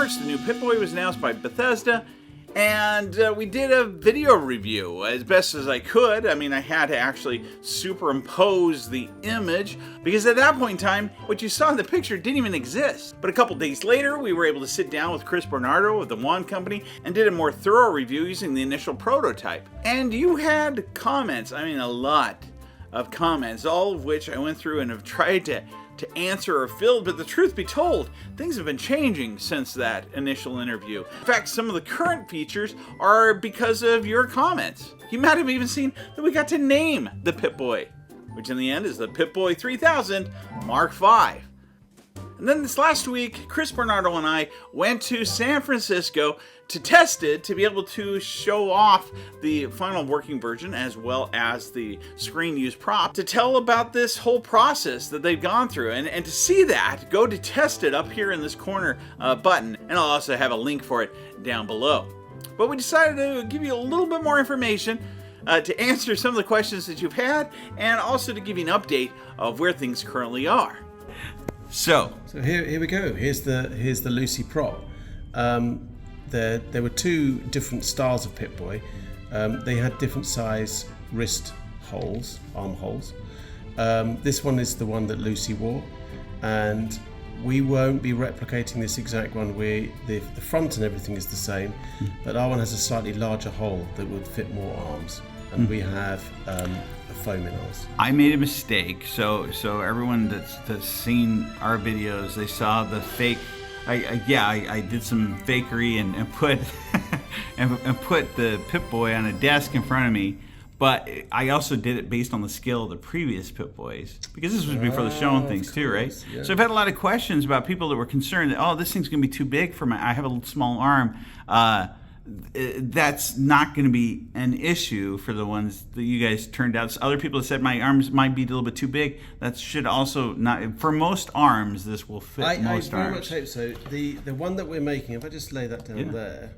course, the new Pip-boy was announced by Bethesda, and we did a video review as best as I could. I mean, I had to actually superimpose the image, because at that point in time, what you saw in the picture didn't even exist. But a couple days later, we were able to sit down with Chris Bernardo of the Wand Company and did a more thorough review using the initial prototype. And you had comments, I mean a lot of comments, all of which I went through and have tried to answer or fill, but the truth be told, things have been changing since that initial interview. In fact, some of the current features are because of your comments. You might have even seen that we got to name the Pip-boy, which in the end is the Pip-boy 3000 Mark V. And then this last week, Chris Bernardo and I went to San Francisco to test it, to be able to show off the final working version as well as the screen use prop, to tell about this whole process that they've gone through. And to see that, go to test it up here in this corner button, and I'll also have a link for it down below. But we decided to give you a little bit more information to answer some of the questions that you've had, and also to give you an update of where things currently are. So here we go. Here's the Lucy prop. There were two different styles of Pip-boy. They had different size wrist holes, arm holes. This one is the one that Lucy wore, and we won't be replicating this exact one. The front and everything is the same, but our one has a slightly larger hole that would fit more arms, and we have a foam in ours. I made a mistake, so everyone that's seen our videos, they saw the fake. I did some fakery and put and put the Pip-boy on a desk in front of me, but I also did it based on the scale of the previous Pip-boys, because this was before the show and things too, right? Yeah. So I've had a lot of questions about people that were concerned that, oh, this thing's gonna be too big for I have a small arm. That's not going to be an issue for the ones that you guys turned out. Other people have said my arms might be a little bit too big. That should also not, for most arms, this will fit most arms. I very much hope so. The one that we're making, if I just lay that down there,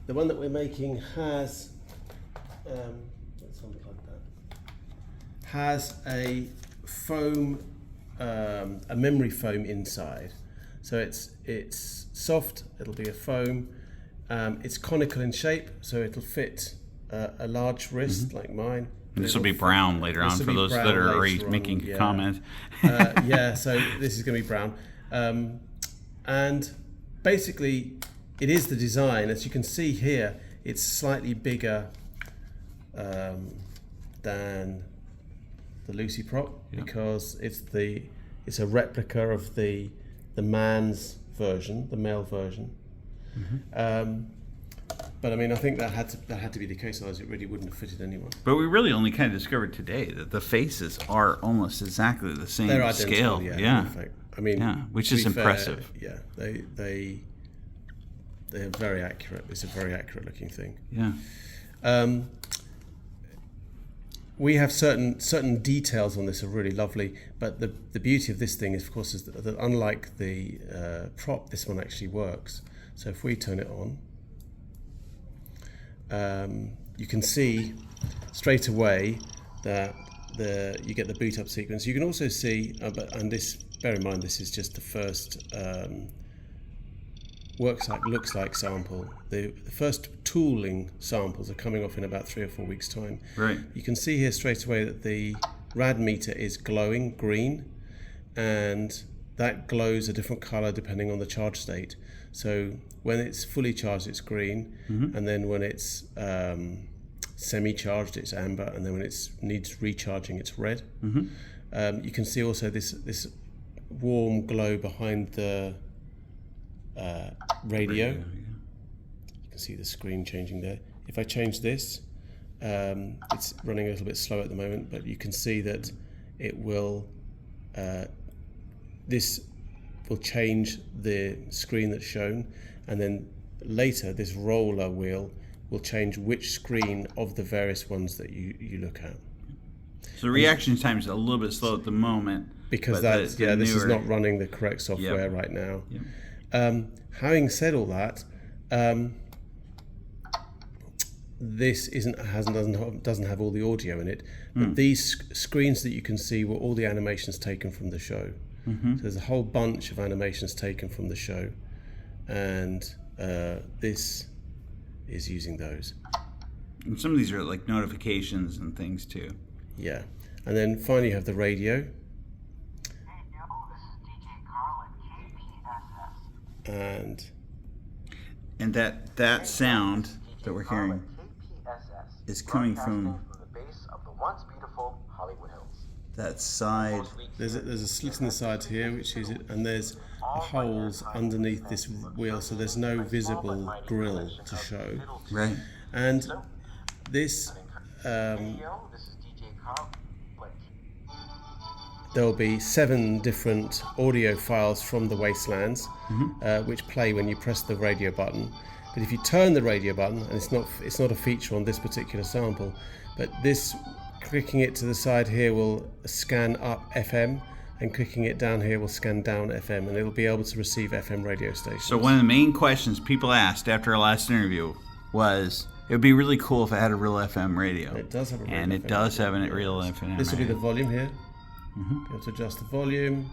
the one that we're making has, let's unplug that, has a foam, a memory foam inside. So it's soft, it'll be a foam. It's conical in shape, so it'll fit a large wrist like mine. This will be brown later on for those that are already making comments. So this is going to be brown. And basically, it is the design. As you can see here, it's slightly bigger than the Lucy prop, because it's a replica of the man's version, the male version. But I mean, I think that had to be the case, otherwise it really wouldn't have fitted anyone. But we really only kind of discovered today that the faces are almost exactly the same scale. Yeah. Perfect. I mean, which is impressive. They're very accurate. It's a very accurate looking thing. Yeah. We have certain details on this are really lovely, but the beauty of this thing is, of course, is that unlike the prop, this one actually works. So if we turn it on, you can see straight away that you get the boot up sequence. You can also see, and this, bear in mind, this is just the first looks like sample. The first tooling samples are coming off in about 3 or 4 weeks' time. Right. You can see here straight away that the rad meter is glowing green, and that glows a different color depending on the charge state. So when it's fully charged, it's green, and then when it's semi-charged, it's amber, and then when it needs recharging, it's red. You can see also this warm glow behind the radio. You can see the screen changing there. If I change this, it's running a little bit slow at the moment, but you can see that it will. This will change the screen that's shown, and then later this roller wheel will change which screen of the various ones that you look at. So the reaction time is a little bit slow at the moment, because this is not running the correct software right now. Having said all that, this doesn't have all the audio in it, but these screens that you can see were all the animations taken from the show. So there's a whole bunch of animations taken from the show, and this is using those. And some of these are like notifications and things too. Yeah. And then finally you have the radio. And that sound that we're hearing is coming from the base of the once beautiful Hollywood Hills. that side. there's a slit in the side here, which is it, and there's holes underneath this wheel, so there's no visible grill to show. Right. And this, This is DJ Carl. there will be 7 different audio files from the Wastelands, which play when you press the radio button. But if you turn the radio button, and it's not a feature on this particular sample, but this, clicking it to the side here will scan up FM, and clicking it down here will scan down FM, and it'll be able to receive FM radio stations. So one of the main questions people asked after our last interview was, it would be really cool if it had a real FM radio. It does have a real and it FM does have a radio. real FM This will be radio. the volume here. Be able to adjust the volume.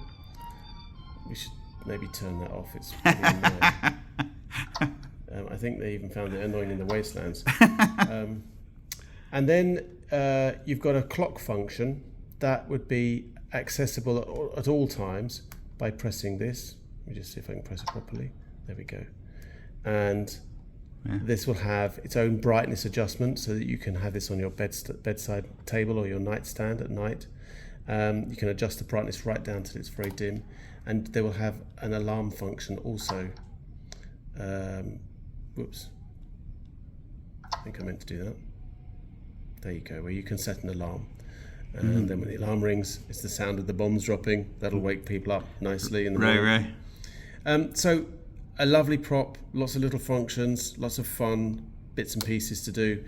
We should maybe turn that off. It's pretty annoying. I think they even found it annoying in the Wastelands. And then you've got a clock function that would be accessible at all times by pressing this. Let me just see if I can press it properly. There we go. And this will have its own brightness adjustment so that you can have this on your bedside table or your nightstand at night. You can adjust the brightness right down till it's very dim, and they will have an alarm function also. Whoops, I think I meant to do that. There you go, where you can set an alarm, and then when the alarm rings, it's the sound of the bombs dropping. That'll wake people up nicely in the morning. Right. So a lovely prop, lots of little functions, lots of fun bits and pieces to do.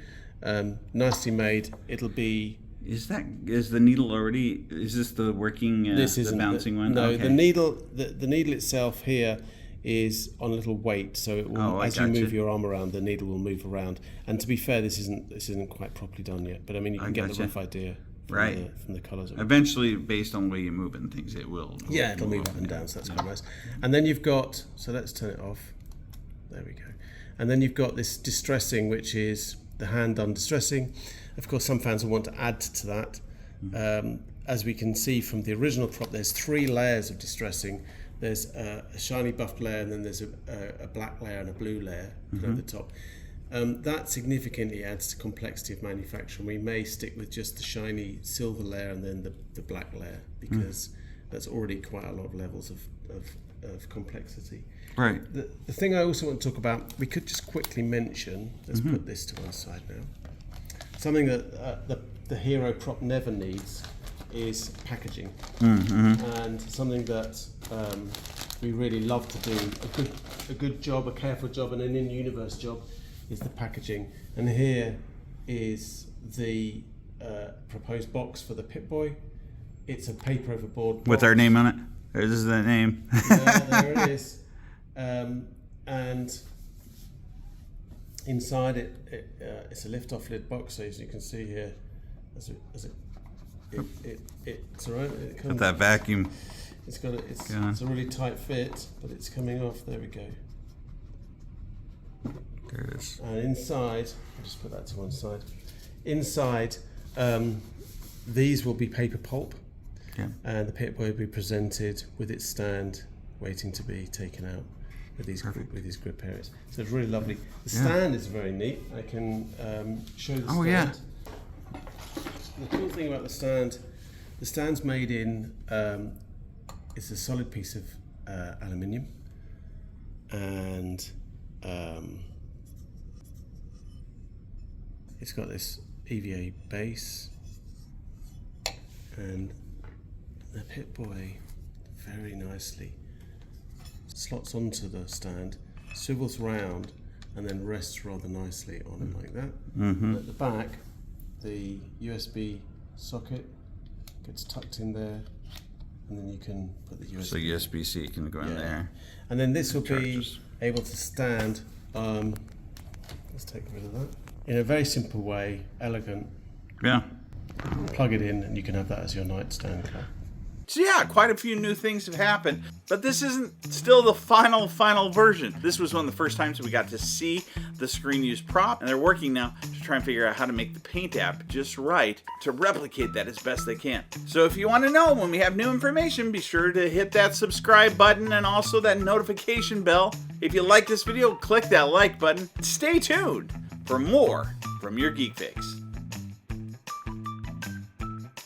Nicely made. It'll be. Is the needle already? Is this the working? This the isn't bouncing one. No, Okay. the needle itself here is on a little weight, so it will, as you move your arm around, the needle will move around. And to be fair, this isn't quite properly done yet. But I mean, you can get the rough idea from the colours. Eventually, based on the way you move and things, it will. Yeah, it'll move up and down, so that's quite nice. And then you've got, so let's turn it off. There we go. And then you've got this distressing, which is the hand-done distressing. Of course, some fans will want to add to that. As we can see from the original prop, there's 3 layers of distressing. There's a shiny buffed layer, and then there's a black layer and a blue layer at the top. That significantly adds to complexity of manufacture. We may stick with just the shiny silver layer and then the black layer, because that's already quite a lot of levels of complexity. Right. The thing I also want to talk about, we could just quickly mention, let's put this to one side now. Something that the Hero prop never needs is packaging, and something that we really love to do a good job, a careful job, and an in-universe job is the packaging. And here is the proposed box for the Pip-boy. It's a paper over board box. With our name on it. This is the name. Yeah, there it is. And inside it's a lift-off lid box, so as you can see here, it's all right. It comes, With that vacuum. it's a really tight fit, but it's coming off. There we go. There it is. And inside, I'll just put that to one side. Inside, these will be paper pulp, and the Pip-boy will be presented with its stand, waiting to be taken out with these grip areas. So it's really lovely. The stand is very neat. I can show the stand. Oh yeah. The cool thing about the stand's made in, it's a solid piece of aluminium, and it's got this EVA base, and the Pip-boy very nicely slots onto the stand, swivels round, and then rests rather nicely on it like that. And at the back, the USB socket gets tucked in there, and then you can put the USB. So USB-C can go in there. And then this will Charges. be able to stand. Let's take rid of that. In a very simple way, elegant. Yeah. Plug it in, and you can have that as your nightstand clock. So yeah, quite a few new things have happened, but this isn't still the final version. This was one of the first times we got to see the screen use prop, and they're working now to try and figure out how to make the Paint app just right to replicate that as best they can. So if you want to know when we have new information, be sure to hit that subscribe button and also that notification bell. If you like this video, click that like button. Stay tuned for more from your Geek Fix.